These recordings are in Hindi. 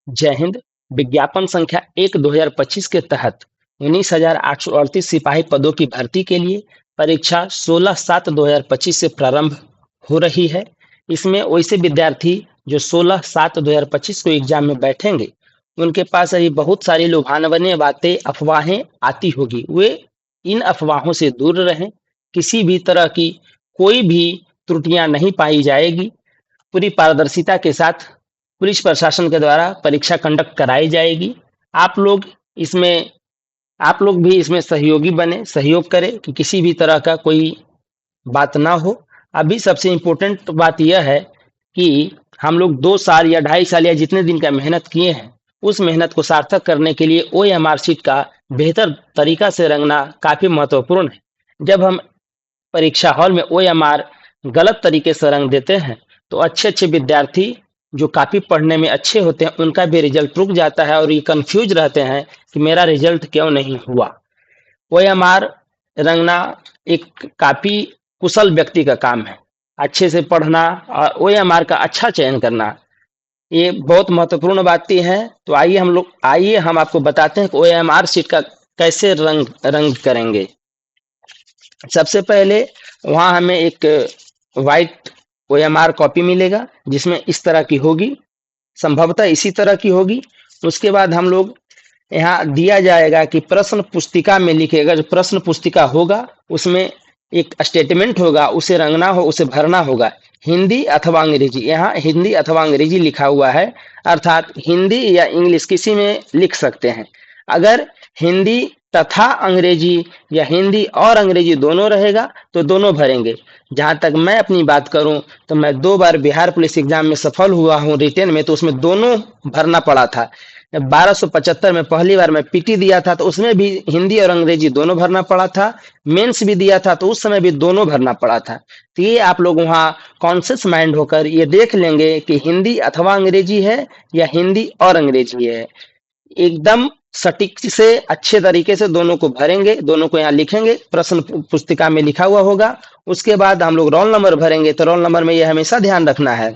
जय हिंद। विज्ञापन संख्या 1/2025 के तहत 19,838 सिपाही पदों की भर्ती के लिए परीक्षा 16/7/2025 से प्रारंभ हो रही है। इसमें वैसे विद्यार्थी जो 16/7/2025 को एग्जाम में बैठेंगे, उनके पास अभी बहुत सारी लुभावनी बातें, अफवाहें आती होगी। वे इन अफवाहों से दूर रहें। किसी भी तरह की कोई भी त्रुटियां नहीं पाई जाएगी। पूरी पारदर्शिता के साथ पुलिस प्रशासन के द्वारा परीक्षा कंडक्ट कराई जाएगी। आप लोग इसमें आप लोग भी इसमें सहयोगी बने, सहयोग करें कि किसी भी तरह का कोई बात ना हो। अभी सबसे इम्पोर्टेंट बात यह है कि हम लोग 2 साल या 2.5 साल या जितने दिन का मेहनत किए हैं, उस मेहनत को सार्थक करने के लिए OMR शीट का बेहतर तरीका से रंगना काफ़ी महत्वपूर्ण है। जब हम परीक्षा हॉल में OMR गलत तरीके से रंग देते हैं, तो अच्छे अच्छे विद्यार्थी जो काफ़ी पढ़ने में अच्छे होते हैं, उनका भी रिजल्ट रुक जाता है और ये कंफ्यूज रहते हैं कि मेरा रिजल्ट क्यों नहीं हुआ। OMR रंगना एक काफ़ी कुशल व्यक्ति का काम है। अच्छे से पढ़ना और OMR का अच्छा चयन करना, ये बहुत महत्वपूर्ण बातें हैं। तो आइए हम आपको बताते हैं कि OMR शीट का कैसे रंग करेंगे। सबसे पहले वहाँ हमें एक वाइट OMR कॉपी मिलेगा, जिसमें इस तरह की होगी, संभवतः इसी तरह की होगी। उसके बाद हम लोग यहाँ दिया जाएगा कि प्रश्न पुस्तिका में लिखेगा। जो प्रश्न पुस्तिका होगा उसमें एक स्टेटमेंट होगा, उसे रंगना हो, उसे भरना होगा। हिंदी अथवा अंग्रेजी, यहाँ हिंदी अथवा अंग्रेजी लिखा हुआ है, अर्थात हिंदी या इंग्लिश किसी में लिख सकते हैं। अगर हिंदी तथा अंग्रेजी या हिंदी और अंग्रेजी दोनों रहेगा तो दोनों भरेंगे। जहाँ तक मैं अपनी बात करूं तो मैं 2 बार बिहार पुलिस एग्जाम में सफल हुआ हूं रिटेन में, तो उसमें दोनों भरना पड़ा था। 1275 में पहली बार मैं PT दिया था, तो उसमें भी हिंदी और अंग्रेजी दोनों भरना पड़ा था। मेंस भी दिया था, तो उस समय भी दोनों भरना पड़ा था। तो ये आप लोग वहाँ कॉन्शियस माइंड होकर ये देख लेंगे कि हिंदी अथवा अंग्रेजी है या हिंदी और अंग्रेजी है। एकदम सटीक से अच्छे तरीके से दोनों को भरेंगे, दोनों को यहाँ लिखेंगे, प्रश्न पुस्तिका में लिखा हुआ होगा। उसके बाद हम लोग रोल नंबर भरेंगे। तो रोल नंबर में ये हमेशा ध्यान रखना है,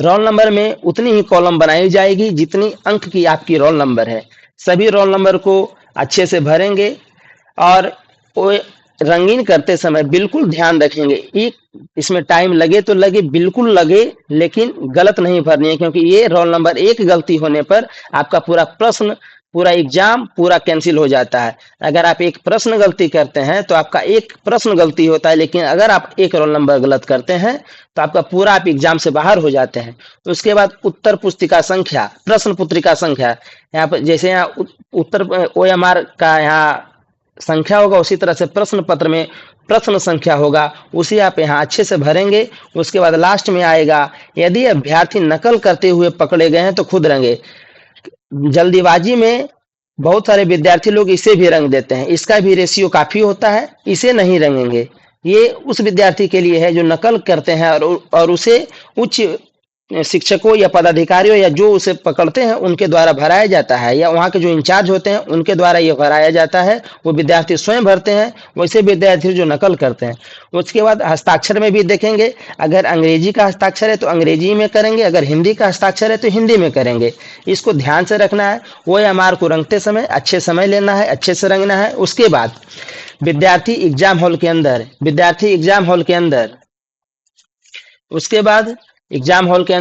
रोल नंबर में उतनी ही कॉलम बनाई जाएगी जितनी अंक की आपकी रोल नंबर है। सभी रोल नंबर को अच्छे से भरेंगे और वो रंगीन करते समय बिल्कुल ध्यान रखेंगे। एक इसमें टाइम लगे तो लगे, बिल्कुल लगे, लेकिन गलत नहीं भरनी है, क्योंकि ये रोल नंबर एक गलती होने पर आपका पूरा प्रश्न, पूरा एग्जाम पूरा कैंसिल हो जाता है। अगर आप एक प्रश्न गलती करते हैं तो आपका एक प्रश्न गलती होता है, लेकिन अगर आप एक रोल नंबर गलत करते हैं तो आपका पूरा आप एग्जाम से बाहर हो जाते हैं। उसके बाद उत्तर पुस्तिका संख्या, प्रश्न पुत्रिका संख्या, यहाँ पर जैसे यहाँ उत्तर OMR का यहाँ संख्या होगा, उसी तरह से प्रश्न पत्र में प्रश्न संख्या होगा, उसे आप यहाँ अच्छे से भरेंगे। उसके बाद लास्ट में आएगा, यदि अभ्यर्थी नकल करते हुए पकड़े गए हैं तो खुद रंगे। जल्दीबाजी में बहुत सारे विद्यार्थी लोग इसे भी रंग देते हैं, इसका भी रेशियो काफी होता है, इसे नहीं रंगेंगे। ये उस विद्यार्थी के लिए है जो नकल करते हैं और उसे उच्च शिक्षकों या पदाधिकारियों या जो उसे पकड़ते हैं उनके द्वारा भराया जाता है, या वहाँ के जो इंचार्ज होते हैं उनके द्वारा ये भराया जाता है। वो विद्यार्थी स्वयं भरते हैं, वैसे विद्यार्थी जो नकल करते हैं। उसके बाद हस्ताक्षर में भी देखेंगे, अगर अंग्रेजी का हस्ताक्षर है तो अंग्रेजी में करेंगे, अगर हिंदी का हस्ताक्षर है तो हिंदी में करेंगे। इसको ध्यान से रखना है। OMR को रंगते समय अच्छे समय लेना है, अच्छे से रंगना है। उसके बाद विद्यार्थी एग्जाम हॉल के अंदर, उसके बाद एग्जाम हॉल के